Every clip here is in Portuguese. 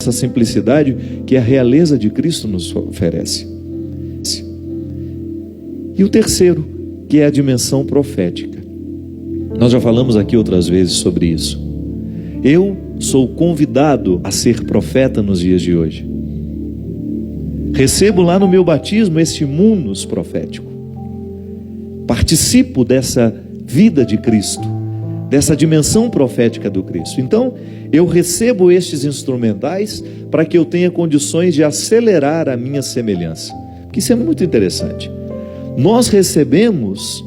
essa simplicidade que a realeza de Cristo nos oferece. E o terceiro, que é a dimensão profética. Nós já falamos aqui outras vezes sobre isso. Eu sou convidado a ser profeta nos dias de hoje. Recebo lá no meu batismo esse munus profético. Participo dessa vida de Cristo, dessa dimensão profética do Cristo. Então, eu recebo estes instrumentais para que eu tenha condições de acelerar a minha semelhança. Porque isso é muito interessante. Nós recebemos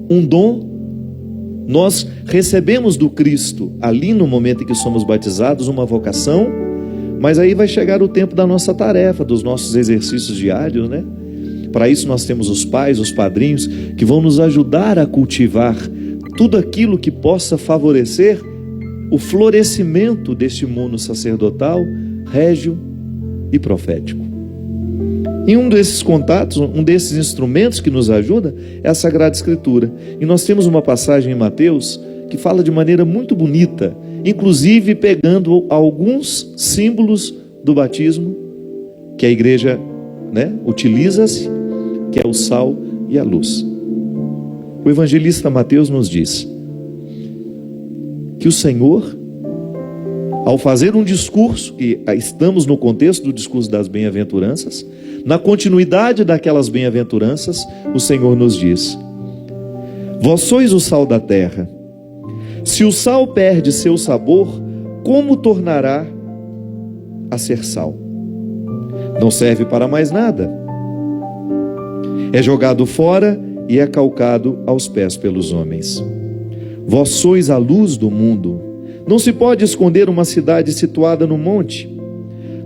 um dom, nós recebemos do Cristo, ali no momento em que somos batizados, uma vocação, mas aí vai chegar o tempo da nossa tarefa, dos nossos exercícios diários, né? Para isso nós temos os pais, os padrinhos, que vão nos ajudar a cultivar tudo aquilo que possa favorecer o florescimento deste mundo sacerdotal, régio e profético. E um desses contatos, um desses instrumentos que nos ajuda é a Sagrada Escritura. E nós temos uma passagem em Mateus que fala de maneira muito bonita, inclusive pegando alguns símbolos do batismo que a igreja, utiliza-se, que é o sal e a luz. O evangelista Mateus nos diz que o Senhor, ao fazer um discurso, e estamos no contexto do discurso das bem-aventuranças, na continuidade daquelas bem-aventuranças, o Senhor nos diz: vós sois o sal da terra. Se o sal perde seu sabor, como tornará a ser sal? Não serve para mais nada. É jogado fora e é calcado aos pés pelos homens. Vós sois a luz do mundo. Não se pode esconder uma cidade situada no monte.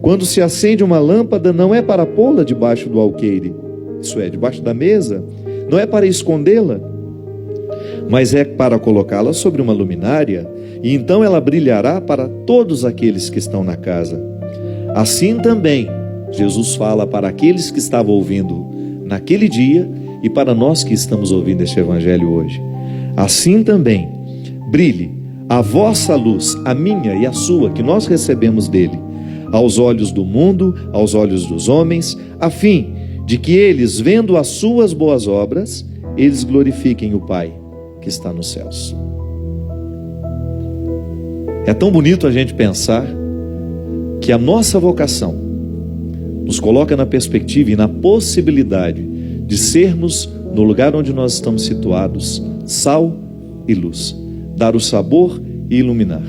Quando se acende uma lâmpada, não é para pô-la debaixo do alqueire, isso é, debaixo da mesa, não é para escondê-la, mas é para colocá-la sobre uma luminária, e então ela brilhará para todos aqueles que estão na casa. Assim também, Jesus fala para aqueles que estavam ouvindo naquele dia e para nós que estamos ouvindo este evangelho hoje. Assim também, brilhe a vossa luz, a minha e a sua, que nós recebemos dele, aos olhos do mundo, aos olhos dos homens, a fim de que eles, vendo as suas boas obras, eles glorifiquem o Pai que está nos céus. É tão bonito a gente pensar que a nossa vocação nos coloca na perspectiva e na possibilidade de sermos, no lugar onde nós estamos situados, sal e luz, dar o sabor e iluminar.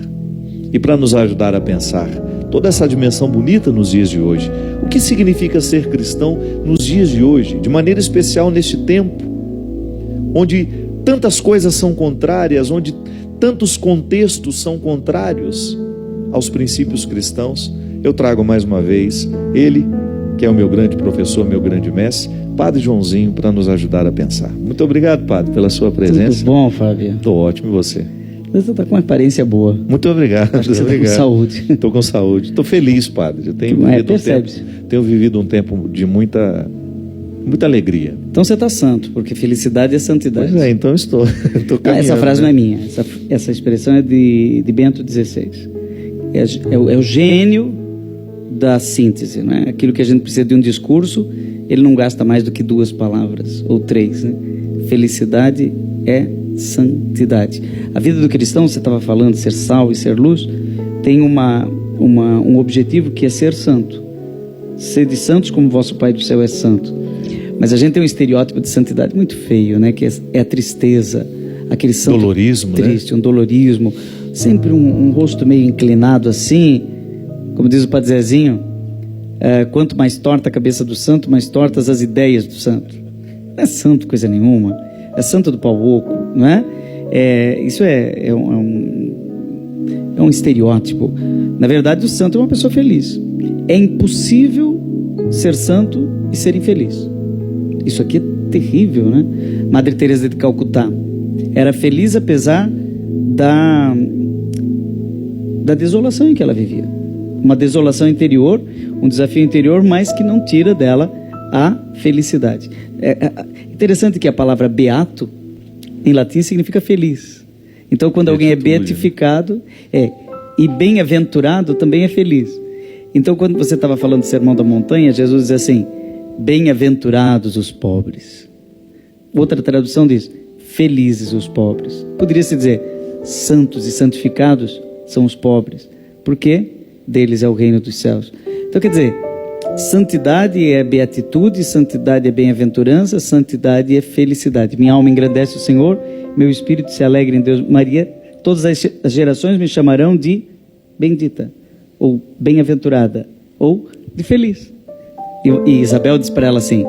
E para nos ajudar a pensar toda essa dimensão bonita nos dias de hoje, o que significa ser cristão nos dias de hoje, de maneira especial neste tempo, onde tantas coisas são contrárias, onde tantos contextos são contrários aos princípios cristãos. Eu trago mais uma vez ele, que é o meu grande professor, meu grande mestre, Padre Joãozinho, para nos ajudar a pensar. Muito obrigado, Padre, pela sua presença. Tudo bom, Fábio? Estou ótimo, e você? Você está com uma aparência boa. Muito obrigado. Acho que você está com saúde. Estou com saúde. Estou feliz, Padre. Eu tenho vivido um tempo de muita alegria. Então você está santo, porque felicidade é santidade. Pois é, então estou caminhando. Essa frase não é minha. Essa expressão é de Bento XVI. É o gênio da síntese, não é? Aquilo que a gente precisa de um discurso, ele não gasta mais do que 2 palavras ou 3, né? Felicidade é santidade. A vida do cristão, você estava falando, ser sal e ser luz, tem um objetivo que é ser santo. Sede santos como vosso Pai do céu é santo. Mas a gente tem um estereótipo de santidade muito feio, né? Que é a tristeza, aquele santo dolorismo, triste, né? Um dolorismo, sempre um rosto meio inclinado assim, como diz o Padre Zezinho, quanto mais torta a cabeça do santo, mais tortas as ideias do santo. Não é santo coisa nenhuma, é santo do pau oco, não é? Isso é um estereótipo. Na verdade, o santo é uma pessoa feliz. É impossível ser santo e ser infeliz. Isso aqui é terrível, né? Madre Teresa de Calcutá era feliz apesar da desolação em que ela vivia. Uma desolação interior, um desafio interior, mas que não tira dela a felicidade. É interessante que a palavra beato em latim significa feliz. Então, quando alguém é beatificado, e bem-aventurado também é feliz. Então, quando você estava falando do Sermão da Montanha, Jesus diz assim: bem-aventurados os pobres. Outra tradução diz: felizes os pobres. Poderia-se dizer: santos e santificados são os pobres, porque deles é o reino dos céus. Então, quer dizer, santidade é beatitude, santidade é bem-aventurança, santidade é felicidade. Minha alma engrandece o Senhor, meu espírito se alegra em Deus. Maria, todas as gerações me chamarão de bendita, ou bem-aventurada, ou de feliz. E Isabel diz para ela assim: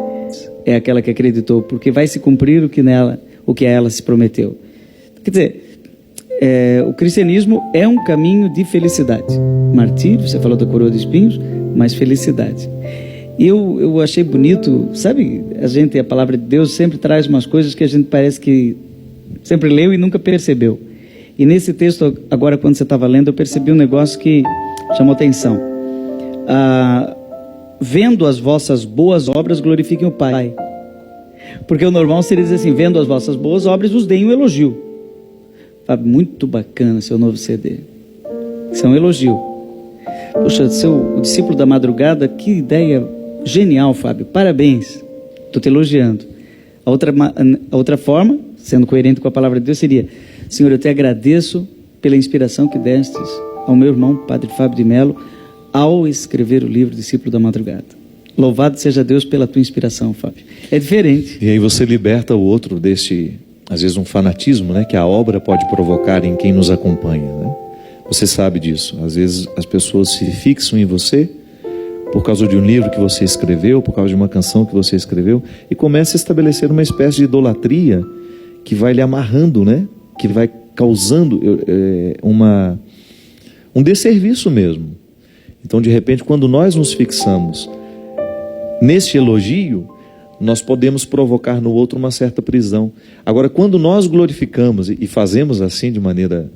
é aquela que acreditou, porque vai se cumprir o que a ela se prometeu. Quer dizer, o cristianismo é um caminho de felicidade. Martírio, você falou da coroa de espinhos, mas felicidade. Eu achei bonito, sabe, a palavra de Deus sempre traz umas coisas que a gente parece que sempre leu e nunca percebeu. E nesse texto, agora quando você estava lendo, eu percebi um negócio que chamou atenção. Vendo as vossas boas obras, glorifiquem o Pai. Porque o normal seria dizer assim: vendo as vossas boas obras, vos deem um elogio. Fábio, muito bacana seu novo CD. Isso é um elogio. Poxa, o discípulo da madrugada, que ideia genial, Fábio. Parabéns. Estou te elogiando. A outra forma, sendo coerente com a palavra de Deus, seria: Senhor, eu te agradeço pela inspiração que destes ao meu irmão, Padre Fábio de Mello, ao escrever o livro Discípulo da Madrugada. Louvado seja Deus pela tua inspiração, Fábio. É diferente. E aí você liberta o outro deste, às vezes, um fanatismo, né, que a obra pode provocar em quem nos acompanha, né? Você sabe disso. Às vezes as pessoas se fixam em você por causa de um livro que você escreveu, por causa de uma canção que você escreveu, e começa a estabelecer uma espécie de idolatria que vai lhe amarrando, né? Que vai causando um desserviço mesmo. Então, de repente, quando nós nos fixamos neste elogio, nós podemos provocar no outro uma certa prisão. Agora, quando nós glorificamos e fazemos assim de maneira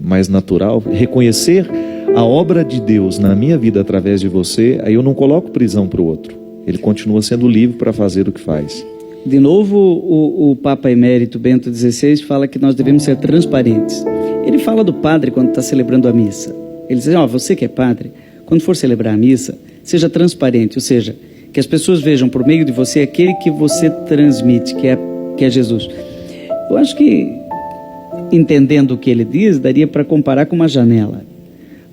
mais natural, reconhecer a obra de Deus na minha vida através de você, aí eu não coloco prisão para o outro. Ele continua sendo livre para fazer o que faz. De novo, o Papa Emérito Bento XVI fala que nós devemos ser transparentes. Ele fala do padre quando está celebrando a missa. Ele diz: você que é padre, quando for celebrar a missa, seja transparente, ou seja, que as pessoas vejam por meio de você aquele que você transmite, que é Jesus. Eu acho que, entendendo o que ele diz, daria para comparar com uma janela.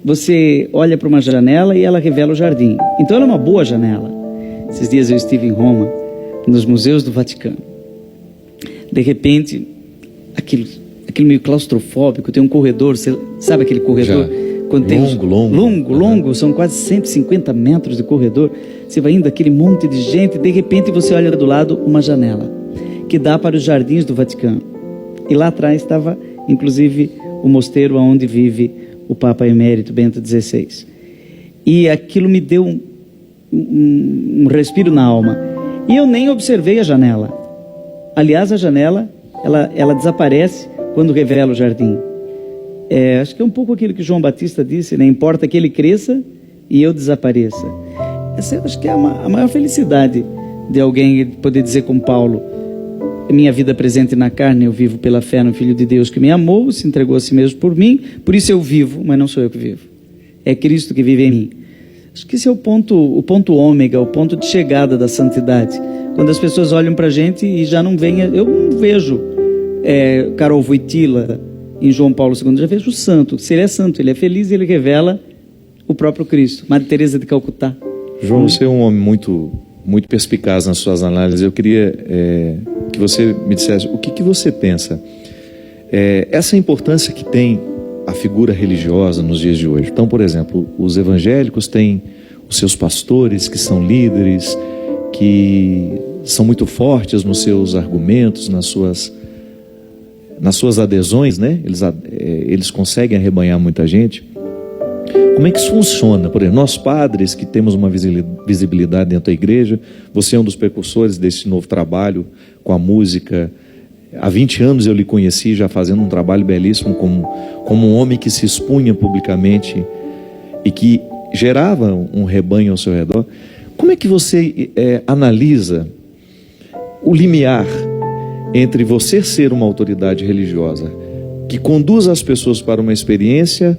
Você olha para uma janela e ela revela o jardim. Então ela é uma boa janela. Esses dias eu estive em Roma, nos museus do Vaticano. De repente, aquilo meio claustrofóbico, tem um corredor, você sabe aquele corredor? Quando tem longo, são quase 150 metros de corredor. Você vai indo, aquele monte de gente, de repente você olha do lado uma janela que dá para os jardins do Vaticano. E lá atrás estava, inclusive, o mosteiro onde vive o Papa Emérito Bento XVI. E aquilo me deu um respiro na alma. E eu nem observei a janela. Aliás, a janela, ela desaparece quando revela o jardim. Acho que é um pouco aquilo que João Batista disse, né? Importa que ele cresça e eu desapareça. Essa acho que é a maior felicidade de alguém poder dizer como Paulo: minha vida presente na carne eu vivo pela fé no Filho de Deus que me amou, se entregou a si mesmo por mim, por isso eu vivo, mas não sou eu que vivo, é Cristo que vive em mim. Acho que esse é o ponto ômega, o ponto de chegada da santidade. Quando as pessoas olham para a gente e já não veem, eu não vejo Karol Wojtyla em João Paulo II, já vejo o santo. Se ele é santo, ele é feliz, ele revela o próprio Cristo. Madre Teresa de Calcutá. João, você é um homem muito, muito perspicaz nas suas análises. Eu queria que você me dissesse o que você pensa. Essa importância que tem a figura religiosa nos dias de hoje. Então, por exemplo, os evangélicos têm os seus pastores que são líderes, que são muito fortes nos seus argumentos, nas suas adesões, né? Eles conseguem arrebanhar muita gente. Como é que isso funciona? Por exemplo, nós padres que temos uma visibilidade dentro da igreja, você é um dos precursores desse novo trabalho com a música. Há 20 anos eu lhe conheci já fazendo um trabalho belíssimo como um homem que se expunha publicamente e que gerava um rebanho ao seu redor. Como é que você analisa o limiar entre você ser uma autoridade religiosa que conduz as pessoas para uma experiência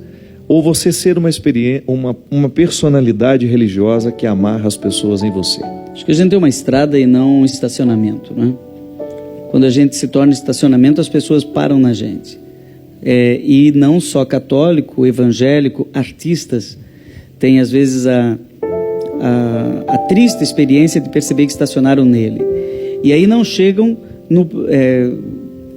ou você ser uma personalidade religiosa que amarra as pessoas em você? Acho que a gente tem uma estrada e não um estacionamento, né? Quando a gente se torna estacionamento, as pessoas param na gente. E não só católico, evangélico, artistas têm às vezes a triste experiência de perceber que estacionaram nele. E aí não chegam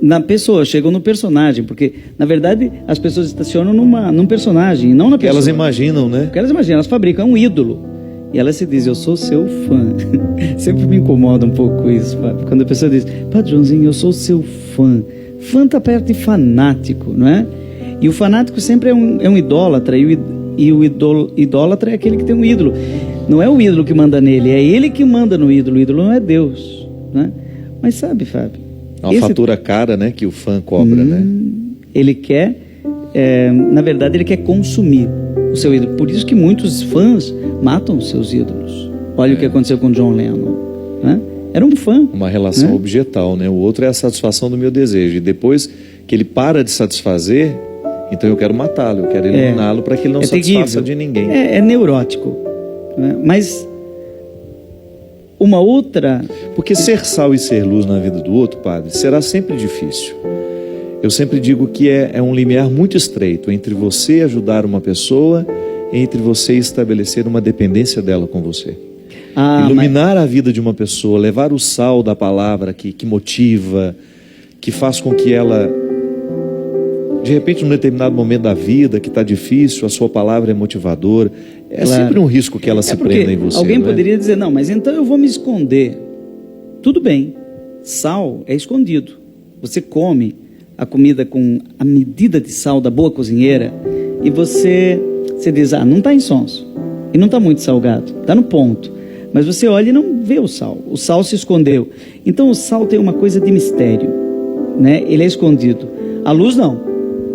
na pessoa, chegam no personagem, porque na verdade as pessoas estacionam num personagem, não na pessoa. Elas imaginam, né? Porque elas imaginam, elas fabricam um ídolo. E ela se diz, eu sou seu fã. Sempre me incomoda um pouco isso, quando a pessoa diz, Padre Joãozinho, eu sou seu fã. Fã está perto de fanático, não é? E o fanático sempre é um idólatra, e o idólatra é aquele que tem um ídolo. Não é o ídolo que manda nele, é ele que manda no ídolo. O ídolo não é Deus, né? Mas sabe, Fábio, uma fatura cara, né, que o fã cobra, né? Ele quer, na verdade, ele quer consumir o seu ídolo. Por isso que muitos fãs matam os seus ídolos. Olha o que aconteceu com John Lennon, né? Era um fã. Uma relação objetal, né? O outro é a satisfação do meu desejo. E depois que ele para de satisfazer, então eu quero matá-lo, eu quero eliminá-lo para que ele não satisfaça de ninguém. É neurótico, né? Mas uma outra... Porque ser sal e ser luz na vida do outro, padre, será sempre difícil. Eu sempre digo que é um limiar muito estreito entre você ajudar uma pessoa, entre você estabelecer uma dependência dela com você. Iluminar a vida de uma pessoa, levar o sal da palavra que motiva, que faz com que ela, de repente, num determinado momento da vida, que está difícil, a sua palavra é motivadora. É sempre um risco que ela se prenda em você. Alguém poderia dizer, não, mas então eu vou me esconder. Tudo bem, sal é escondido. Você come a comida com a medida de sal da boa cozinheira e você diz, não está insonso e não está muito salgado, está no ponto. Mas você olha e não vê o sal se escondeu. Então o sal tem uma coisa de mistério, né? Ele é escondido. A luz não,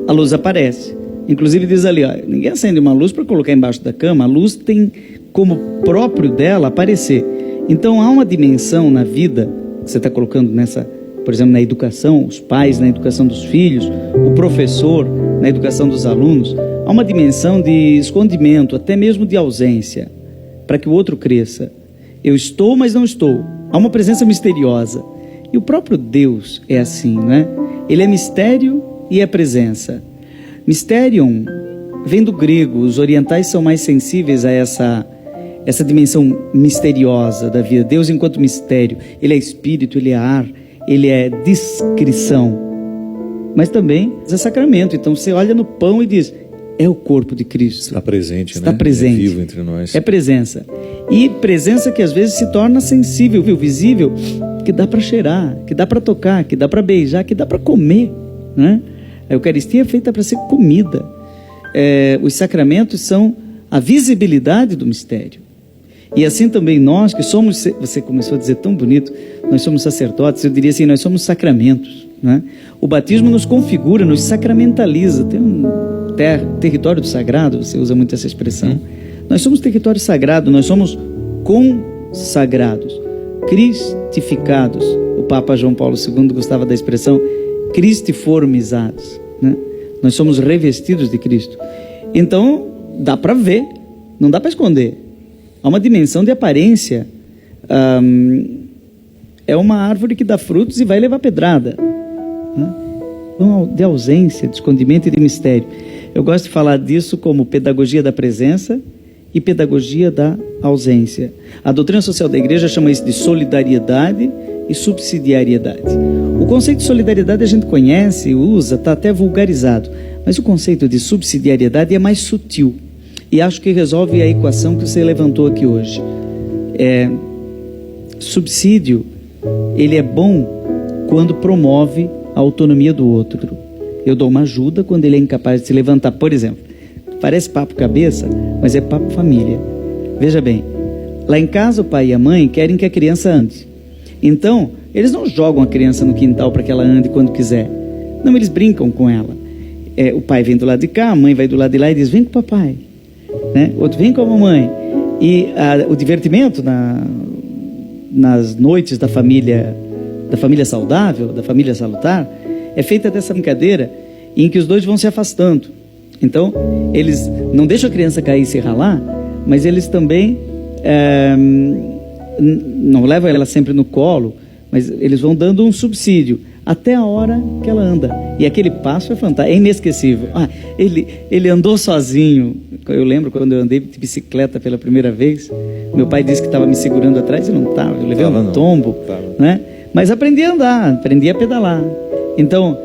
a luz aparece. Inclusive diz ali, ninguém acende uma luz para colocar embaixo da cama, a luz tem como próprio dela aparecer. Então há uma dimensão na vida que você está colocando nessa, por exemplo, na educação, os pais na educação dos filhos, o professor na educação dos alunos, há uma dimensão de escondimento, até mesmo de ausência, para que o outro cresça. Eu estou, mas não estou. Há uma presença misteriosa. E o próprio Deus é assim, né? Ele é mistério e é presença. Mysterion vem do grego. Os orientais são mais sensíveis a essa dimensão misteriosa da vida. Deus enquanto mistério. Ele é espírito, ele é ar, ele é discrição. Mas também é sacramento. Então você olha no pão e diz, é o corpo de Cristo. Está presente, está presente. É vivo entre nós. É presença. E presença que às vezes se torna sensível, visível, que dá para cheirar, que dá para tocar, que dá para beijar, que dá para comer, né? A Eucaristia é feita para ser comida. Os sacramentos são a visibilidade do mistério. E assim também nós que somos, você começou a dizer tão bonito, nós somos sacerdotes, eu diria assim, nós somos sacramentos, né? O batismo nos configura, nos sacramentaliza. Tem um território do sagrado, você usa muito essa expressão. Nós somos território sagrado, nós somos consagrados, cristificados. O Papa João Paulo II gostava da expressão cristiformizados, né? Nós somos revestidos de Cristo. Então, dá para ver, não dá para esconder. Há uma dimensão de aparência. É uma árvore que dá frutos e vai levar pedrada, né? De ausência, de escondimento e de mistério. Eu gosto de falar disso como pedagogia da presença e pedagogia da ausência. A doutrina social da igreja chama isso de solidariedade e subsidiariedade. O conceito de solidariedade a gente conhece, usa, está até vulgarizado, mas o conceito de subsidiariedade é mais sutil e acho que resolve a equação que você levantou aqui hoje. Subsídio, ele é bom quando promove a autonomia do outro. Eu dou uma ajuda quando ele é incapaz de se levantar. Por exemplo, parece papo cabeça, mas é papo família. Veja bem, lá em casa o pai e a mãe querem que a criança ande. Então, eles não jogam a criança no quintal para que ela ande quando quiser. Não, eles brincam com ela. O pai vem do lado de cá, a mãe vai do lado de lá e diz, vem com o papai, né? Outro vem com a mamãe. E o divertimento nas noites da família saudável, da família salutar, é feita dessa brincadeira em que os dois vão se afastando. Então, eles não deixam a criança cair e se ralar, mas eles também não levam ela sempre no colo, mas eles vão dando um subsídio até a hora que ela anda. E aquele passo é fantástico, é inesquecível. Ele andou sozinho. Eu lembro quando eu andei de bicicleta pela primeira vez, meu pai disse que estava me segurando atrás e não estava. Eu levei um tombo, né? Mas aprendi a andar, aprendi a pedalar. Então,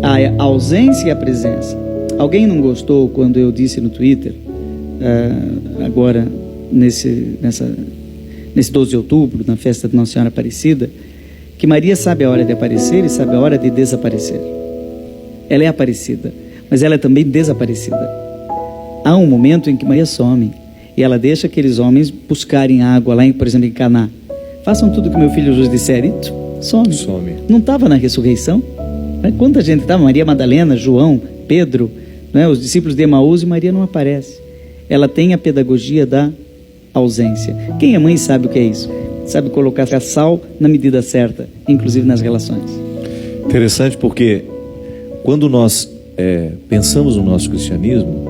a ausência e a presença. Alguém não gostou quando eu disse no Twitter, agora nesse 12 de outubro, na festa de Nossa Senhora Aparecida, que Maria sabe a hora de aparecer e sabe a hora de desaparecer. Ela é aparecida, mas ela é também desaparecida. Há um momento em que Maria some e ela deixa aqueles homens buscarem água lá, por exemplo, em Caná. Façam tudo o que meu filho Jesus disser e some. Não estava na ressurreição? Quanta gente estava? Maria Madalena, João, Pedro, né? Os discípulos de Emaús, e Maria não aparece. Ela tem a pedagogia da ausência. Quem é mãe sabe o que é isso. Sabe colocar sal na medida certa, inclusive nas relações. Interessante, porque quando nós pensamos no nosso cristianismo,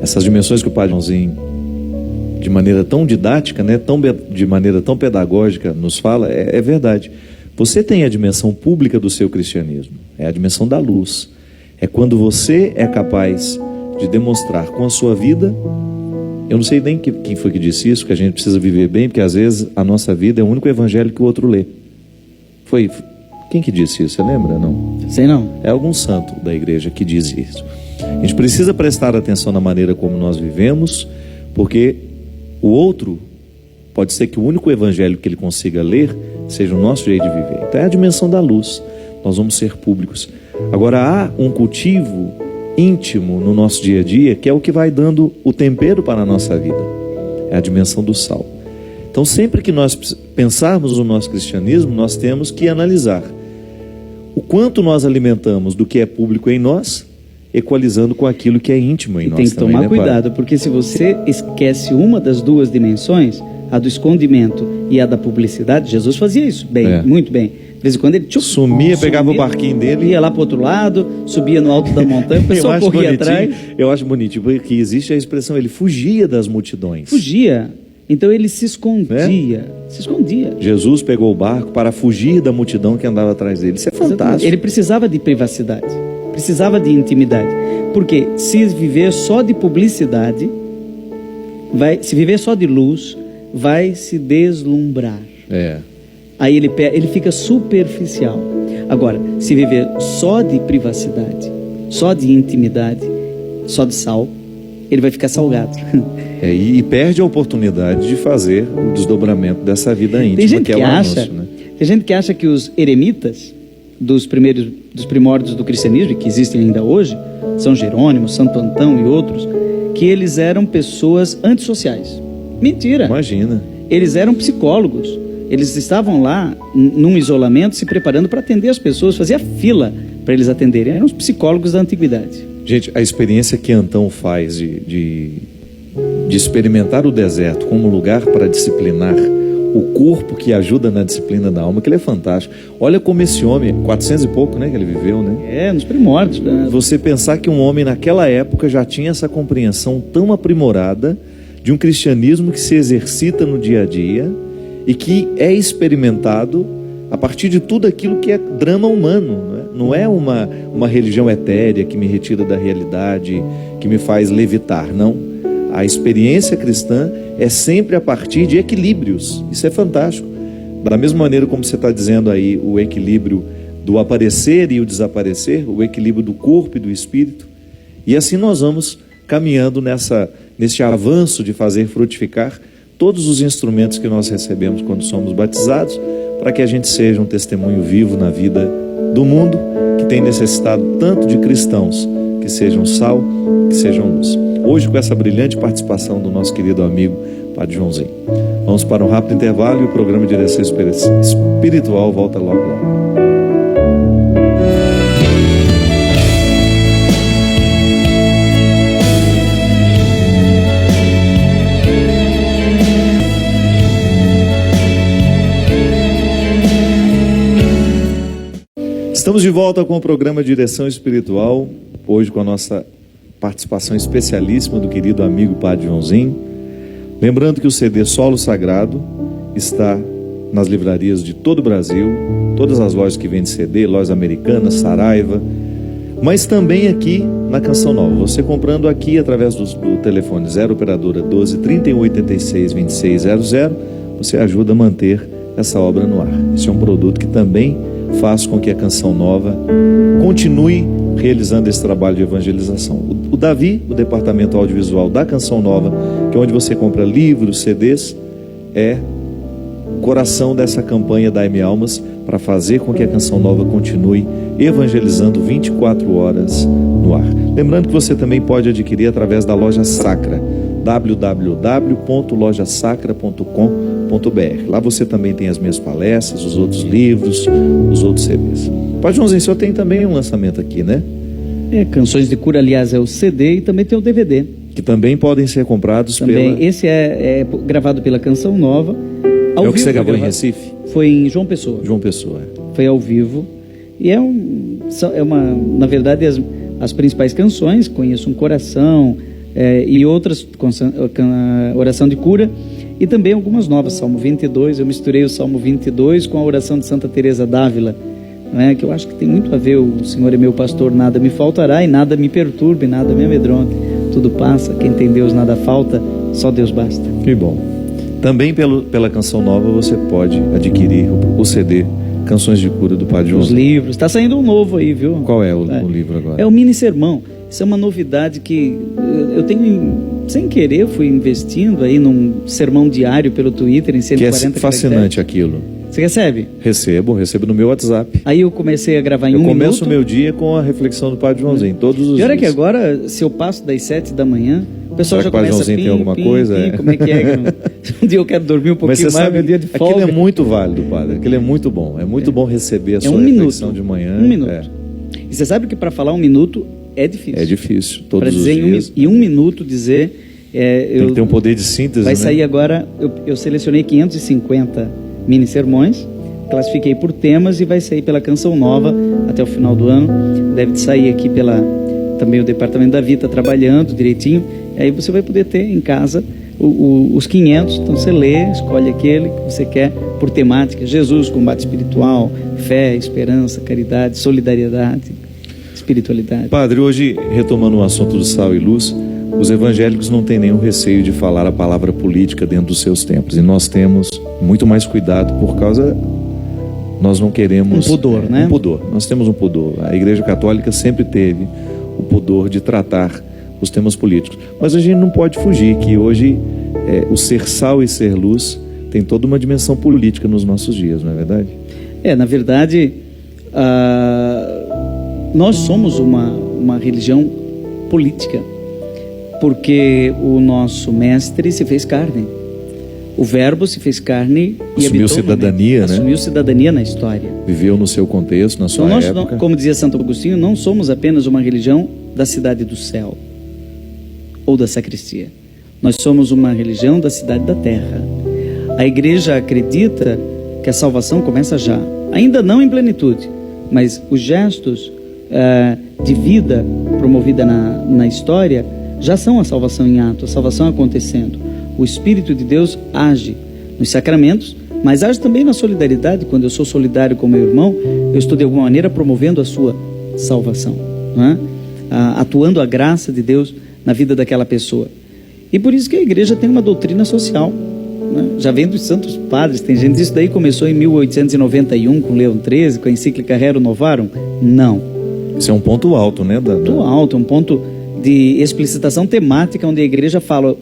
essas dimensões que o Padre Joãozinho, de maneira tão didática, né, de maneira tão pedagógica, nos fala, é verdade. Você tem a dimensão pública do seu cristianismo, é a dimensão da luz. É quando você é capaz de demonstrar com a sua vida. Eu não sei nem quem foi que disse isso, que a gente precisa viver bem, porque às vezes a nossa vida é o único evangelho que o outro lê. Foi quem que disse isso? Você lembra? Não? Sei não. É algum santo da igreja que diz isso. A gente precisa prestar atenção na maneira como nós vivemos, porque o outro pode ser que o único evangelho que ele consiga ler seja o nosso jeito de viver. Então é a dimensão da luz. Nós vamos ser públicos. Agora há um cultivo íntimo no nosso dia a dia, que é o que vai dando o tempero para a nossa vida. É a dimensão do sal. Então sempre que nós pensarmos no nosso cristianismo, nós temos que analisar o quanto nós alimentamos do que é público em nós, equalizando com aquilo que é íntimo em nós. Tem que também, tomar né, cuidado, porque se você esquece uma das duas dimensões, a do escondimento e a da publicidade, Jesus fazia isso bem, muito bem. De vez em quando ele sumia, pegava o barquinho dele, ia lá para o outro lado, subia no alto da montanha, o pessoal corria atrás. Eu acho bonitinho, porque existe a expressão, ele fugia das multidões. Fugia. Então ele se escondia. Se escondia. Jesus pegou o barco para fugir da multidão que andava atrás dele. Isso é fantástico. Ele precisava de privacidade, precisava de intimidade. Porque se viver só de publicidade, se viver só de luz, vai se deslumbrar. Aí ele fica superficial. Agora, se viver só de privacidade, só de intimidade, só de sal, ele vai ficar salgado. E perde a oportunidade de fazer o desdobramento dessa vida íntima, que é o anúncio, né? Tem gente que acha que os eremitas dos primórdios do cristianismo, que existem ainda hoje, São Jerônimo, Santo Antão e outros, que eles eram pessoas antissociais. Mentira! Imagina. Eles eram psicólogos. Eles estavam lá num isolamento, se preparando para atender as pessoas, fazia fila para eles atenderem. Eram os psicólogos da antiguidade. Gente, a experiência que Antão faz de experimentar o deserto como lugar para disciplinar o corpo que ajuda na disciplina da alma, que ele é fantástico. Olha como esse homem, 400 e pouco, né, que ele viveu, né? Nos primórdios. Né? Você pensar que um homem naquela época já tinha essa compreensão tão aprimorada de um cristianismo que se exercita no dia a dia e que é experimentado a partir de tudo aquilo que é drama humano, não é uma religião etérea que me retira da realidade, que me faz levitar, não. A experiência cristã é sempre a partir de equilíbrios. Isso é fantástico. Da mesma maneira como você está dizendo aí, o equilíbrio do aparecer e o desaparecer, o equilíbrio do corpo e do espírito. E assim nós vamos caminhando nesse avanço de fazer frutificar todos os instrumentos que nós recebemos quando somos batizados, para que a gente seja um testemunho vivo na vida do mundo, que tem necessitado tanto de cristãos que sejam sal, que sejam luz. Hoje, com essa brilhante participação do nosso querido amigo Padre Joãozinho. Vamos para um rápido intervalo e o programa Direção Espiritual volta logo logo. Estamos de volta com o programa Direção Espiritual, hoje com a nossa participação especialíssima do querido amigo Padre Joãozinho. Lembrando que o CD Solo Sagrado está nas livrarias de todo o Brasil, todas as lojas que vendem CD, lojas americanas, Saraiva, mas também aqui na Canção Nova. Você comprando aqui através do telefone 0 operadora 12 31 86 26 00, você ajuda a manter essa obra no ar. Esse é um produto que também faz com que a Canção Nova continue realizando esse trabalho de evangelização. O Davi, o departamento audiovisual da Canção Nova, que é onde você compra livros, CDs, é o coração dessa campanha da M Almas para fazer com que a Canção Nova continue evangelizando 24 horas no ar. Lembrando que você também pode adquirir através da Loja Sacra, www.lojasacra.com.br. Lá você também tem as minhas palestras, os outros livros, os outros CDs. Padre Joãozinho, o senhor tem também um lançamento aqui, né? Canções de Cura, aliás, é o CD e também tem o DVD. Que também podem ser comprados também, esse é gravado pela Canção Nova. É o que você gravou em Recife? Foi em João Pessoa. João Pessoa. Foi ao vivo. E na verdade, as principais canções, Conheço um Coração, e outras, Oração de Cura, e também algumas novas, Salmo 22, eu misturei o Salmo 22 com a oração de Santa Teresa d'Ávila, né, que eu acho que tem muito a ver, o Senhor é meu pastor, nada me faltará, e nada me perturbe, nada me amedronte, tudo passa, quem tem Deus nada falta, só Deus basta. Que bom. Também pela Canção Nova você pode adquirir o CD Canções de Cura do Padre Joãozinho. Os livros, está saindo um novo aí, viu? Qual é o livro agora? É o Mini Sermão. Isso é uma novidade que eu tenho, sem querer, fui investindo aí num sermão diário pelo Twitter em 140 Que é fascinante aquilo. Você recebe? Recebo no meu WhatsApp. Aí eu comecei a gravar em 1 minuto. Eu começo o meu dia com a reflexão do Padre Joãozinho, todos os dias. E olha que agora, se eu passo das 7 da manhã, o pessoal já começa a tem alguma coisa? Como é que é? Um dia eu quero dormir um pouquinho mais, meu dia de folga. Aquilo é muito válido, Padre. Aquilo é muito bom. É muito bom receber a sua reflexão de manhã. 1 minuto. E você sabe que para falar 1 minuto é difícil. É difícil, todos os dizer dias. Em 1 minuto dizer... tem que ter um poder de síntese, vai sair agora, eu selecionei 550 mini sermões, classifiquei por temas e vai sair pela Canção Nova até o final do ano. Deve sair aqui também o departamento da Vita trabalhando direitinho. Aí você vai poder ter em casa os 500. Então você lê, escolhe aquele que você quer por temática: Jesus, combate espiritual, fé, esperança, caridade, solidariedade, espiritualidade. Padre, hoje, retomando o assunto do sal e luz, os evangélicos não têm nenhum receio de falar a palavra política dentro dos seus templos. E nós temos muito mais cuidado por causa... Nós não queremos... Um pudor, né? Um pudor. Nós temos um pudor. A Igreja Católica sempre teve o pudor de tratar os temas políticos. Mas a gente não pode fugir que hoje o ser sal e ser luz tem toda uma dimensão política nos nossos dias, não é verdade? Na verdade, nós somos uma religião política, porque o nosso mestre se fez carne. O Verbo se fez carne e assumiu cidadania, né? Assumiu cidadania na história. Viveu no seu contexto, na sua época. Não, como dizia Santo Agostinho, não somos apenas uma religião da cidade do céu ou da sacristia. Nós somos uma religião da cidade da terra. A Igreja acredita que a salvação começa já, ainda não em plenitude, mas os gestos de vida promovida na história já são a salvação em ato, a salvação acontecendo. O Espírito de Deus age nos sacramentos, mas age também na solidariedade. Quando eu sou solidário com meu irmão, eu estou de alguma maneira promovendo a sua salvação, não é? Atuando a graça de Deus na vida daquela pessoa. E por isso que a igreja tem uma doutrina social, né? Já vem dos santos padres. Tem gente, isso daí começou em 1891 com Leão XIII, com a encíclica Rerum Novarum. Não. Isso é um ponto alto, né? Um ponto de explicitação temática, onde a igreja fala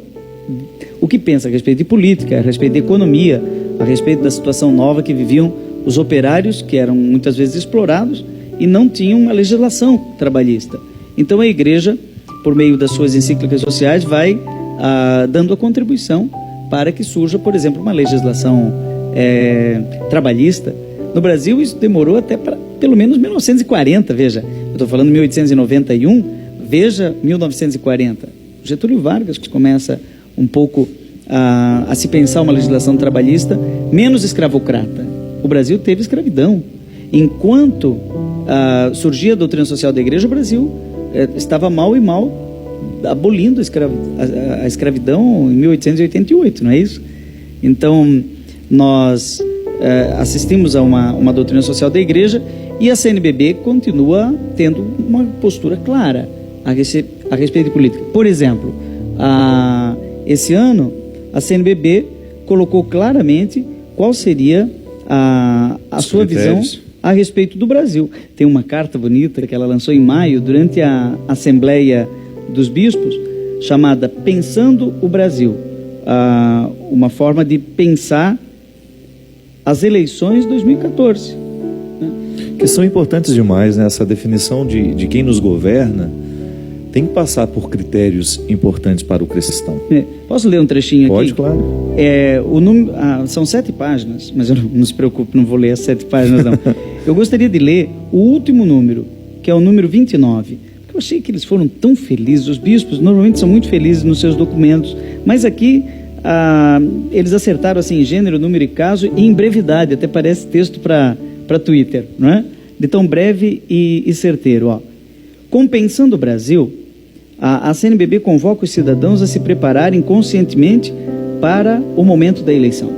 o que pensa a respeito de política, a respeito de economia, a respeito da situação nova que viviam os operários, que eram muitas vezes explorados e não tinham uma legislação trabalhista. Então a igreja, por meio das suas encíclicas sociais, vai dando a contribuição para que surja, por exemplo, uma legislação trabalhista. No Brasil isso demorou até para pelo menos 1940, veja, eu estou falando 1891, veja 1940. Getúlio Vargas que começa um pouco a se pensar uma legislação trabalhista menos escravocrata. O Brasil teve escravidão. Enquanto surgia a doutrina social da igreja, o Brasil estava mal abolindo a escravidão em 1888, não é isso? Então, nós assistimos a uma doutrina social da igreja e a CNBB continua tendo uma postura clara a respeito de política. Por exemplo, esse ano, a CNBB colocou claramente qual seria a sua visão a respeito do Brasil. Tem uma carta bonita que ela lançou em maio, durante a Assembleia dos Bispos, chamada Pensando o Brasil. Uma forma de pensar as eleições de 2014. Né? Que são importantes demais, né? Essa definição de quem nos governa tem que passar por critérios importantes para o cristão. Posso ler um trechinho aqui? Pode, claro. São 7 páginas, mas eu não se preocupe, não vou ler as 7 páginas, não. Eu gostaria de ler o último número, que é o número 29. Porque eu achei que eles foram tão felizes. Os bispos normalmente são muito felizes nos seus documentos, mas aqui eles acertaram assim, em gênero, número e caso, e em brevidade. Até parece texto para Twitter, não é? De tão breve e certeiro, ó. Compensando o Brasil, a CNBB convoca os cidadãos a se prepararem conscientemente para o momento da eleição.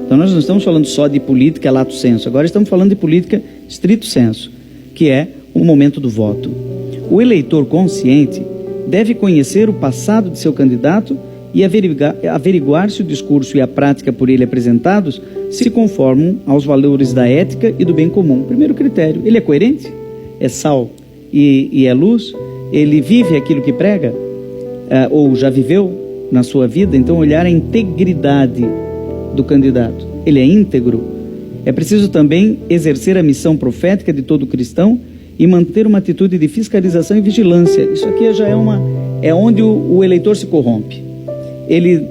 Então nós não estamos falando só de política lato sensu, agora estamos falando de política stricto sensu, que é o momento do voto. O eleitor consciente deve conhecer o passado de seu candidato e averiguar se o discurso e a prática por ele apresentados se conformam aos valores da ética e do bem comum. Primeiro critério, ele é coerente? É sal e é luz? Ele vive aquilo que prega? Ou já viveu na sua vida? Então olhar a integridade do candidato. Ele é íntegro? É preciso também exercer a missão profética de todo cristão e manter uma atitude de fiscalização e vigilância. Isso aqui já é onde o eleitor se corrompe. Ele,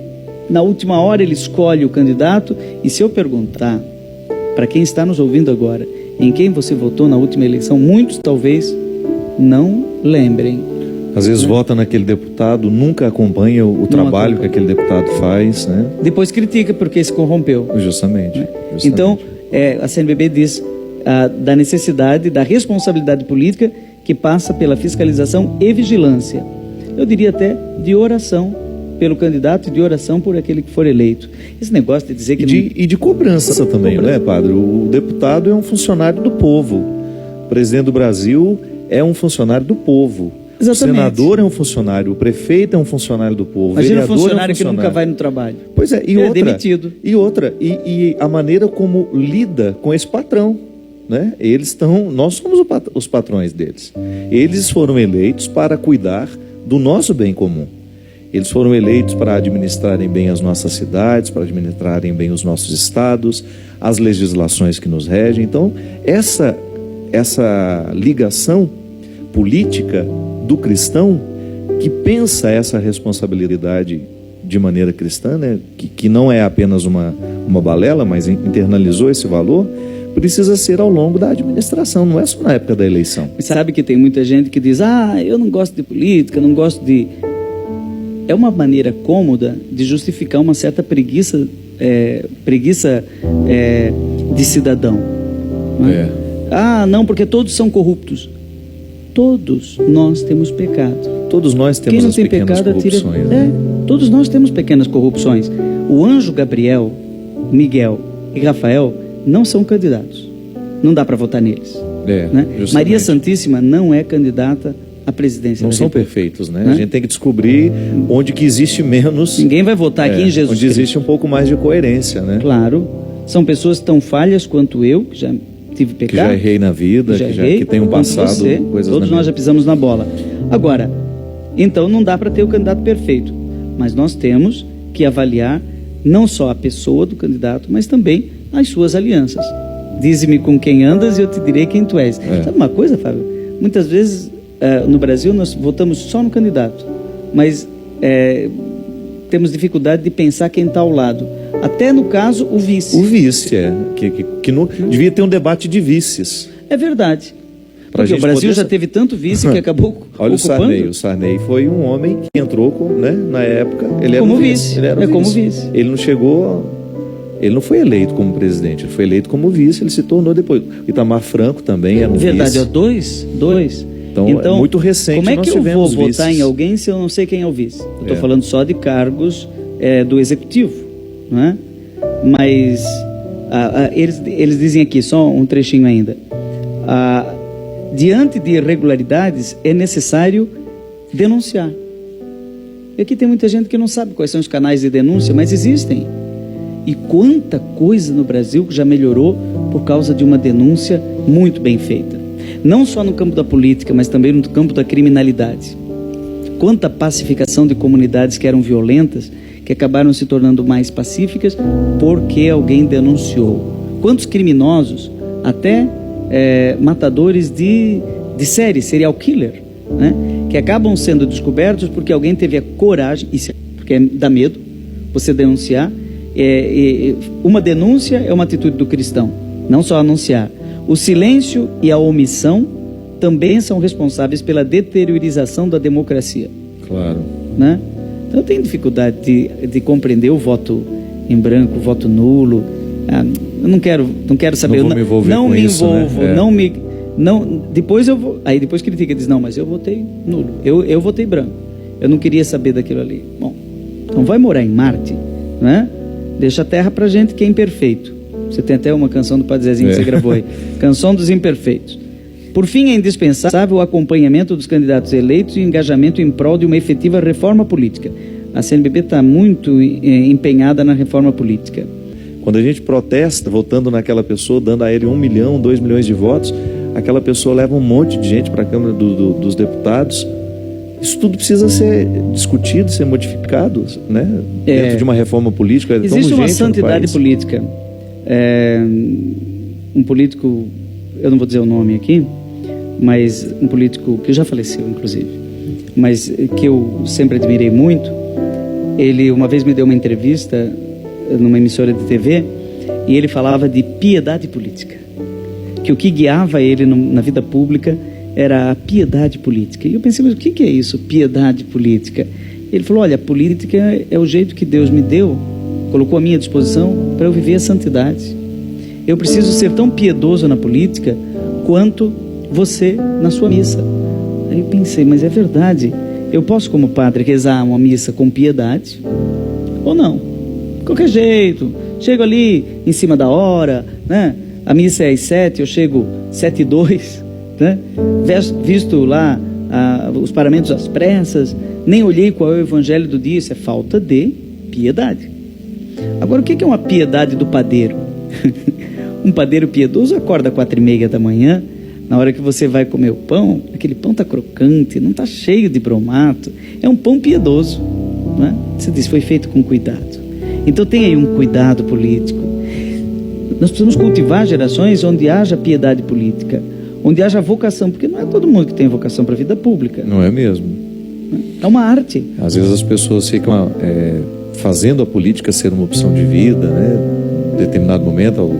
na última hora, ele escolhe o candidato, e se eu perguntar para quem está nos ouvindo agora, em quem você votou na última eleição, muitos talvez não lembrem. Às vezes vota naquele deputado, nunca acompanha o trabalho que aquele deputado faz, né? Depois critica porque se corrompeu. Justamente. Então, a CNBB diz da necessidade, da responsabilidade política que passa pela fiscalização e vigilância. Eu diria até de oração pelo candidato e de oração por aquele que for eleito. Esse negócio de dizer que... E de cobrança também, né, padre? O deputado é um funcionário do povo. O presidente do Brasil é um funcionário do povo. Exatamente. O senador é um funcionário, o prefeito é um funcionário do povo. Imagina um funcionário que nunca vai no trabalho. Pois é, é demitido. E a maneira como lida com esse patrão, né? Nós somos os patrões deles. Eles foram eleitos para cuidar do nosso bem comum. Eles foram eleitos para administrarem bem as nossas cidades, para administrarem bem os nossos estados, as legislações que nos regem. Então, essa ligação política do cristão que pensa essa responsabilidade de maneira cristã, né? que não é apenas uma balela, mas internalizou esse valor, precisa ser ao longo da administração, não é só na época da eleição. Sabe que tem muita gente que diz, eu não gosto de política, não gosto de... É uma maneira cômoda de justificar uma certa preguiça de cidadão. Não é? Não, porque todos são corruptos. Todos nós temos pecado. Todos nós temos as pequenas corrupções. Todos nós temos pequenas corrupções. O anjo Gabriel, Miguel e Rafael não são candidatos. Não dá para votar neles. Né? Maria Santíssima não é candidata à presidência. Não são perfeitos, né? A gente tem que descobrir onde que existe menos... Ninguém vai votar aqui em Jesus onde Cristo. Existe um pouco mais de coerência, né? Claro. São pessoas tão falhas quanto eu, que já tive pecado. Que já errei na vida, que tem um passado, coisas todos nós já pisamos na bola. Agora, então não dá para ter o candidato perfeito, mas nós temos que avaliar não só a pessoa do candidato, mas também as suas alianças. Dize-me com quem andas e eu te direi quem tu és. Sabe uma coisa, Fábio? Muitas vezes no Brasil nós votamos só no candidato, mas temos dificuldade de pensar quem está ao lado. Até no caso, o vice. O vice, que não, devia ter um debate de vices. É verdade. Porque o Brasil já teve tanto vice que acabou Olha ocupando. O Sarney foi um homem que entrou, na época, ele era como vice. Ele era como vice. Ele não chegou... Ele não foi eleito como presidente, ele foi eleito como vice, ele se tornou depois. Itamar Franco também era um vice. Verdade, dois. Então é muito recente. Como é que eu vou votar vices em alguém se eu não sei quem é o vice? Eu estou É. falando só de cargos do executivo, não é? Mas eles dizem aqui, só um trechinho ainda. Diante de irregularidades é necessário denunciar. E aqui tem muita gente que não sabe quais são os canais de denúncia, mas existem. E quanta coisa no Brasil que já melhorou por causa de uma denúncia muito bem feita. Não só no campo da política, mas também no campo da criminalidade. Quanta pacificação de comunidades que eram violentas, que acabaram se tornando mais pacíficas porque alguém denunciou. Quantos criminosos, até matadores de série, serial killer, né? Que acabam sendo descobertos porque alguém teve a coragem, porque dá medo você denunciar. Uma denúncia é uma atitude do cristão, não só anunciar. O silêncio e a omissão também são responsáveis pela deteriorização da democracia. Claro. Né? Então eu tenho dificuldade de compreender o voto em branco, o voto nulo. Eu não quero saber. Não vou me envolver não com me isso, envolvo, né? Depois eu vou. Aí depois critica, diz não, mas eu votei nulo. Eu votei branco. Eu não queria saber daquilo ali. Bom, então vai morar em Marte, né? Deixa a terra pra gente que é imperfeito. Você tem até uma canção do Padre Zezinho que você gravou aí. Canção dos Imperfeitos. Por fim, é indispensável o acompanhamento dos candidatos eleitos e o engajamento em prol de uma efetiva reforma política. A CNBB está muito empenhada na reforma política. Quando a gente protesta, votando naquela pessoa, dando a ele 1 milhão, 2 milhões de votos, aquela pessoa leva um monte de gente para a Câmara dos Deputados. Isso tudo precisa ser discutido, ser modificado, né? Dentro de uma reforma política. Existe uma santidade política. Um político, eu não vou dizer o nome aqui, mas um político que já faleceu, inclusive, mas que eu sempre admirei muito. Ele uma vez me deu uma entrevista numa emissora de TV e ele falava de piedade política, que o que guiava ele na vida pública era a piedade política. E eu pensei, mas o que é isso, piedade política? Ele falou, olha, a política é o jeito que Deus me deu, colocou à minha disposição para eu viver a santidade. Eu preciso ser tão piedoso na política quanto você na sua missa. Aí eu pensei, mas é verdade, eu posso como padre rezar uma missa com piedade ou não? De qualquer jeito, chego ali em cima da hora, né? A missa é às 7, eu chego 7:02, né? Visto lá os paramentos às pressas, nem olhei qual é o evangelho do dia. Isso é falta de piedade. Agora, o que é uma piedade do padeiro? Um padeiro piedoso acorda às 4:30 da manhã, na hora que você vai comer o pão, aquele pão está crocante, não está cheio de bromato, é um pão piedoso, né? Você diz, foi feito com cuidado. Então tem aí um cuidado político. Nós precisamos cultivar gerações onde haja piedade política, onde haja vocação, porque não é todo mundo que tem vocação para a vida pública. Não é mesmo? É uma arte. Às vezes as pessoas ficam fazendo a política ser uma opção de vida, né? Em determinado momento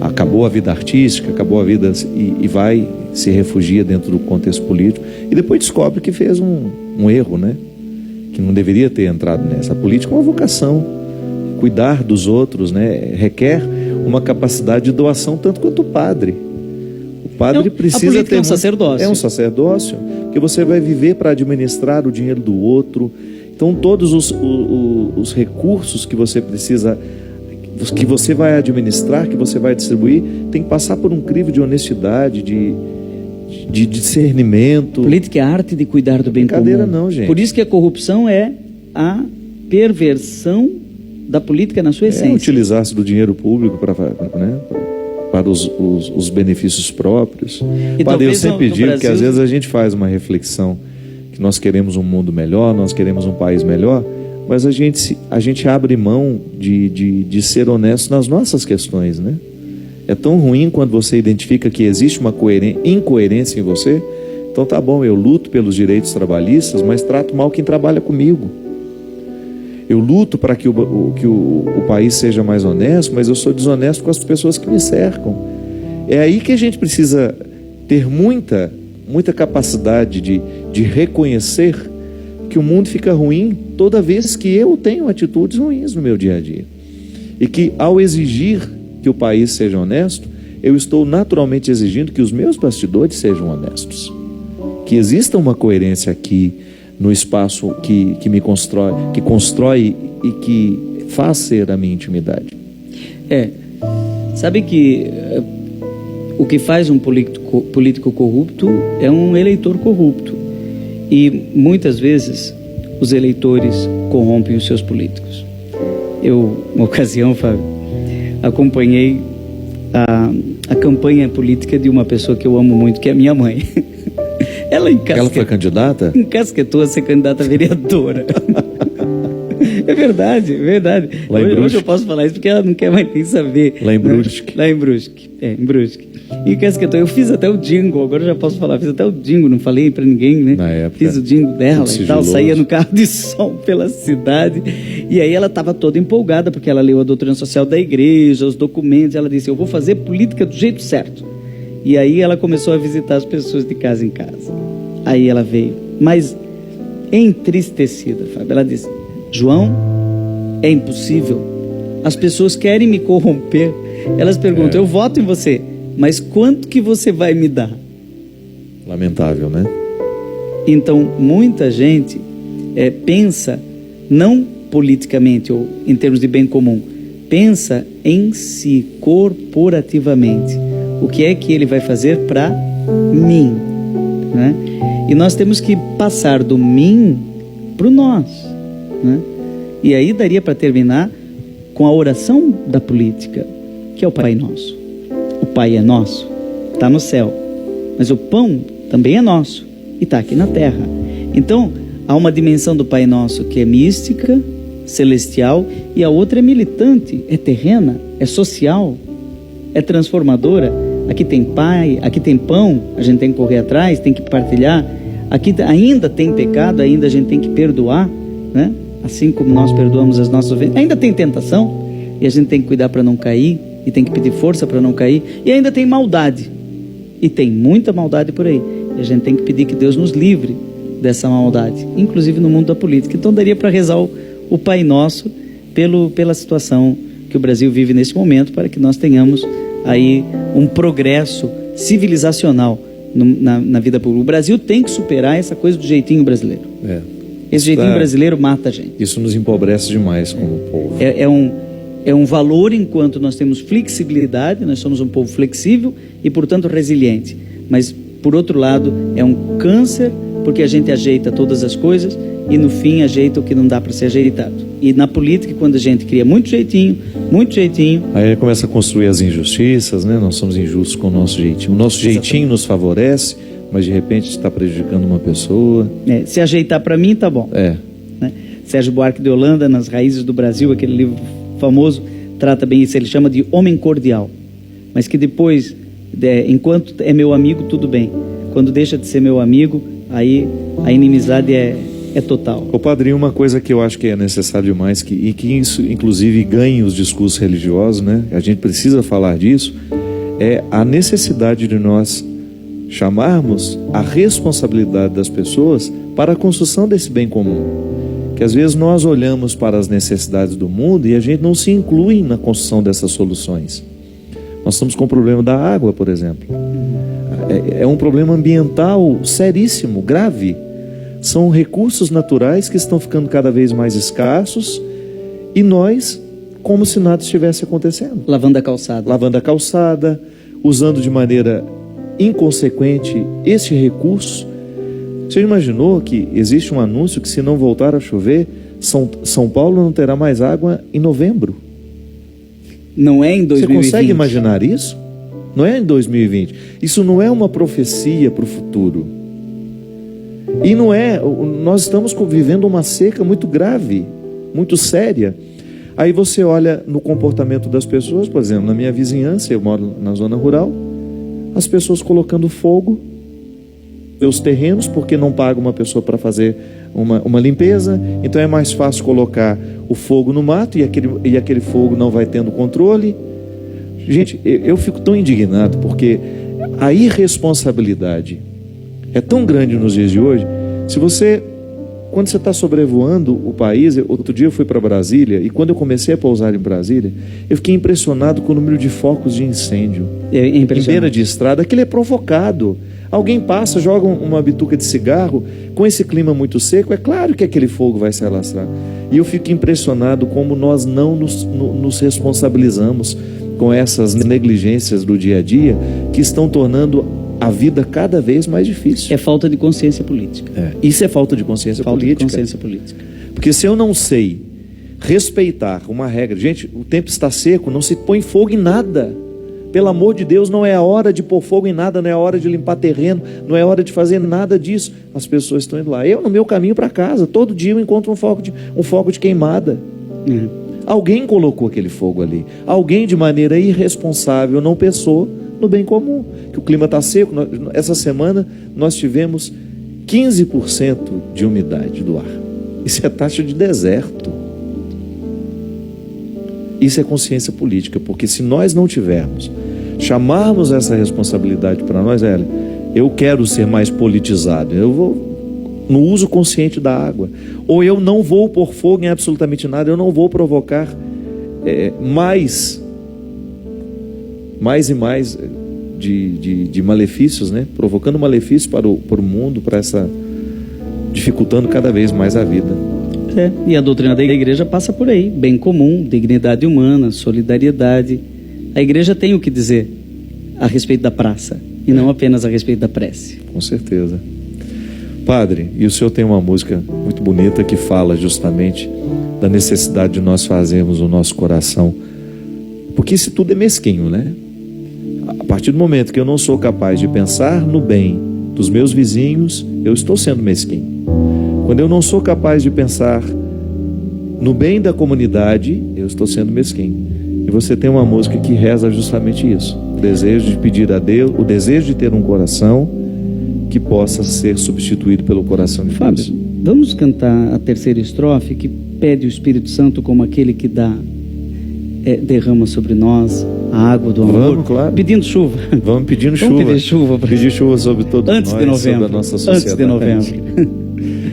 acabou a vida artística, acabou a vida e vai se refugia dentro do contexto político e depois descobre que fez um erro, né? Que não deveria ter entrado nessa. A política é uma vocação. Cuidar dos outros, né? Requer uma capacidade de doação tanto quanto o padre. O padre precisa ter um sacerdócio. É um sacerdócio, porque você vai viver para administrar o dinheiro do outro. Então todos os recursos que você precisa, que você vai administrar, que você vai distribuir, tem que passar por um crivo de honestidade, de discernimento. Política é a arte de cuidar do bem comum. Brincadeira não, gente. Por isso que a corrupção é a perversão da política na sua essência. Utilizar-se do dinheiro público para os benefícios próprios. Padre, eu sempre digo Brasil, que às vezes a gente faz uma reflexão que nós queremos um mundo melhor, nós queremos um país melhor, mas a gente abre mão de ser honesto nas nossas questões, né? É tão ruim quando você identifica que existe uma incoerência em você. Então tá bom, eu luto pelos direitos trabalhistas, mas trato mal quem trabalha comigo. Eu luto para que o país seja mais honesto, mas eu sou desonesto com as pessoas que me cercam. É aí que a gente precisa ter muita capacidade de reconhecer que o mundo fica ruim toda vez que eu tenho atitudes ruins no meu dia a dia. E que ao exigir que o país seja honesto, eu estou naturalmente exigindo que os meus bastidores sejam honestos. que exista uma coerência aqui no espaço que me constrói e que faz ser a minha intimidade. Sabe que o que faz um político corrupto é um eleitor corrupto. E muitas vezes os eleitores corrompem os seus políticos. Eu, uma ocasião, Fábio, acompanhei a campanha política de uma pessoa que eu amo muito, que é a minha mãe. Ela foi candidata? Encasquetou a ser candidata a vereadora. É verdade, é verdade. Hoje eu posso falar isso porque ela não quer mais nem saber. Lá em Brusque. Lá em Brusque, em Brusque. E encasquetou. Eu fiz até o jingle, agora eu já posso falar. Fiz até o jingle, não falei pra ninguém, né? Na época. Fiz o jingle dela e tal. Saía no carro de som pela cidade. E aí ela estava toda empolgada, porque ela leu a doutrina social da igreja, os documentos. Ela disse, eu vou fazer política do jeito certo. E aí ela começou a visitar as pessoas de casa em casa. Aí ela veio, mas entristecida, Fábio. Ela disse, João, é impossível. As pessoas querem me corromper. Elas perguntam, eu voto em você, mas quanto que você vai me dar? Lamentável, né? Então, muita gente pensa, não politicamente ou em termos de bem comum, pensa em si, corporativamente. O que é que ele vai fazer para mim? Né? E nós temos que passar do mim para o nós. Né? E aí daria para terminar com a oração da política, que é o Pai Nosso. O Pai é nosso, está no céu, mas o pão também é nosso e está aqui na terra. Então, há uma dimensão do Pai Nosso que é mística, celestial, e a outra é militante, é terrena, é social, é transformadora. Aqui tem pai, aqui tem pão, a gente tem que correr atrás, tem que partilhar. Aqui ainda tem pecado, ainda a gente tem que perdoar, né? Assim como nós perdoamos as nossas ofensas. Ainda tem tentação, e a gente tem que cuidar para não cair, e tem que pedir força para não cair. E ainda tem maldade, e tem muita maldade por aí. E a gente tem que pedir que Deus nos livre dessa maldade, inclusive no mundo da política. Então daria para rezar o Pai Nosso pela situação que o Brasil vive nesse momento, para que nós tenhamos aí um progresso civilizacional na vida pública. O Brasil tem que superar essa coisa do jeitinho brasileiro. Esse jeitinho brasileiro mata a gente. Isso nos empobrece demais como povo. É um valor enquanto nós temos flexibilidade, nós somos um povo flexível e, portanto, resiliente. Mas, por outro lado, é um câncer, porque a gente ajeita todas as coisas e, no fim, ajeita o que não dá para ser ajeitado. E na política, quando a gente cria muito jeitinho, aí começa a construir as injustiças, né? Nós somos injustos com o nosso jeitinho. O nosso jeitinho nos favorece, mas de repente está prejudicando uma pessoa. Se ajeitar para mim, tá bom. Né? Sérgio Buarque de Holanda, nas Raízes do Brasil, aquele livro famoso, trata bem isso. Ele chama de homem cordial, mas que depois, enquanto é meu amigo, tudo bem. Quando deixa de ser meu amigo, aí a inimizade é total. Ô padrinho, uma coisa que eu acho que é necessário demais, e que isso inclusive ganhe os discursos religiosos, né? A gente precisa falar disso, é a necessidade de nós chamarmos a responsabilidade das pessoas para a construção desse bem comum. Que às vezes nós olhamos para as necessidades do mundo e a gente não se inclui na construção dessas soluções. Nós estamos com o problema da água, por exemplo. É um problema ambiental seríssimo, grave. São recursos naturais que estão ficando cada vez mais escassos e nós, como se nada estivesse acontecendo. Lavando a calçada, usando de maneira inconsequente esse recurso. Você imaginou que existe um anúncio que, se não voltar a chover, São Paulo não terá mais água em novembro? Não é em 2020. Você consegue imaginar isso? Não é em 2020. Isso não é uma profecia para o futuro. E não é, nós estamos vivendo uma seca muito grave, muito séria. Aí você olha no comportamento das pessoas, por exemplo, na minha vizinhança, eu moro na zona rural, as pessoas colocando fogo nos terrenos, porque não paga uma pessoa para fazer uma limpeza, então é mais fácil colocar o fogo no mato e aquele fogo não vai tendo controle. Gente, eu fico tão indignado, porque a irresponsabilidade é tão grande nos dias de hoje. Quando você está sobrevoando o país, outro dia eu fui para Brasília, e quando eu comecei a pousar em Brasília, eu fiquei impressionado com o número de focos de incêndio. É em beira de estrada. Aquilo é provocado. Alguém passa, joga uma bituca de cigarro, com esse clima muito seco, é claro que aquele fogo vai se alastrar. E eu fico impressionado como nós não nos responsabilizamos com essas negligências do dia a dia, que estão tornando a vida cada vez mais difícil. É falta de consciência política. Isso é falta de consciência política. Falta de consciência política. Porque se eu não sei respeitar uma regra, gente, o tempo está seco, não se põe fogo em nada. Pelo amor de Deus, não é a hora de pôr fogo em nada, não é a hora de limpar terreno, não é a hora de fazer nada disso. As pessoas estão indo lá. Eu, no meu caminho para casa, todo dia eu encontro um foco de queimada. Alguém colocou aquele fogo ali. Alguém, de maneira irresponsável, não pensou no bem comum. Que o clima está seco. Essa semana nós tivemos 15% de umidade do ar. Isso é taxa de deserto. Isso é consciência política, porque se nós não tivermos, chamarmos essa responsabilidade para nós, eu quero ser mais politizado, eu vou no uso consciente da água, ou eu não vou pôr fogo em absolutamente nada, eu não vou provocar mais e mais de malefícios, né? Provocando malefícios para o mundo, dificultando cada vez mais a vida. E a doutrina da igreja passa por aí: bem comum, dignidade humana, solidariedade. A igreja tem o que dizer a respeito da praça, e não apenas a respeito da prece. Com certeza. Padre, e o senhor tem uma música muito bonita que fala justamente da necessidade de nós fazermos o nosso coração, porque isso tudo é mesquinho, né? A partir do momento que eu não sou capaz de pensar no bem dos meus vizinhos, eu estou sendo mesquinho. Quando eu não sou capaz de pensar no bem da comunidade, eu estou sendo mesquinho. E você tem uma música que reza justamente isso: o desejo de pedir a Deus, o desejo de ter um coração que possa ser substituído pelo coração de Deus. Fábio, vamos cantar a terceira estrofe, que pede o Espírito Santo como aquele que derrama sobre nós a água do amor. Vamos, claro. Pedindo chuva. Vamos pedindo chuva. Vamos pedir chuva. Pedir chuva sobre todos antes nós, de novembro, sobre a nossa sociedade. Antes de novembro.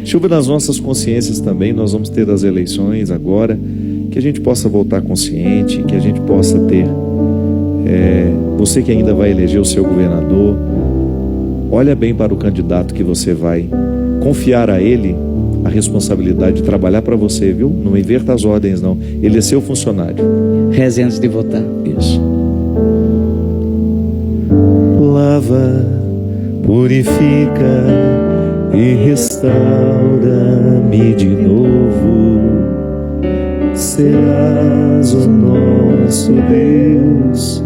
Chuva nas nossas consciências também. Nós vamos ter as eleições agora, que a gente possa voltar consciente, que a gente possa ter você que ainda vai eleger o seu governador, olha bem para o candidato que você vai confiar a ele a responsabilidade de trabalhar para você, viu? Não inverta as ordens, não. Ele é seu funcionário. Reze antes de votar. Isso. Lava, purifica e restaura-me de novo. Serás o nosso Deus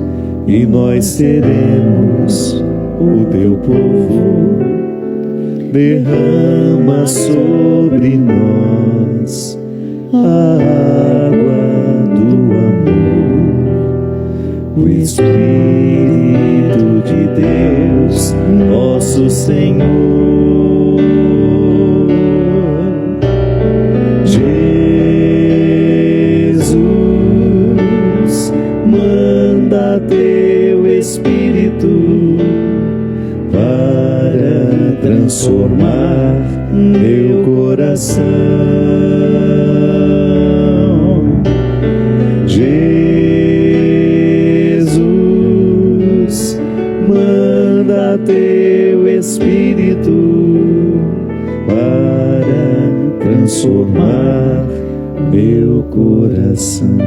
e nós seremos o teu povo. Derrama sobre nós a água do amor, o Espírito de Deus, nosso Senhor. Jesus, manda teu Espírito para transformar meu coração. Jesus, manda teu Espírito para transformar meu coração.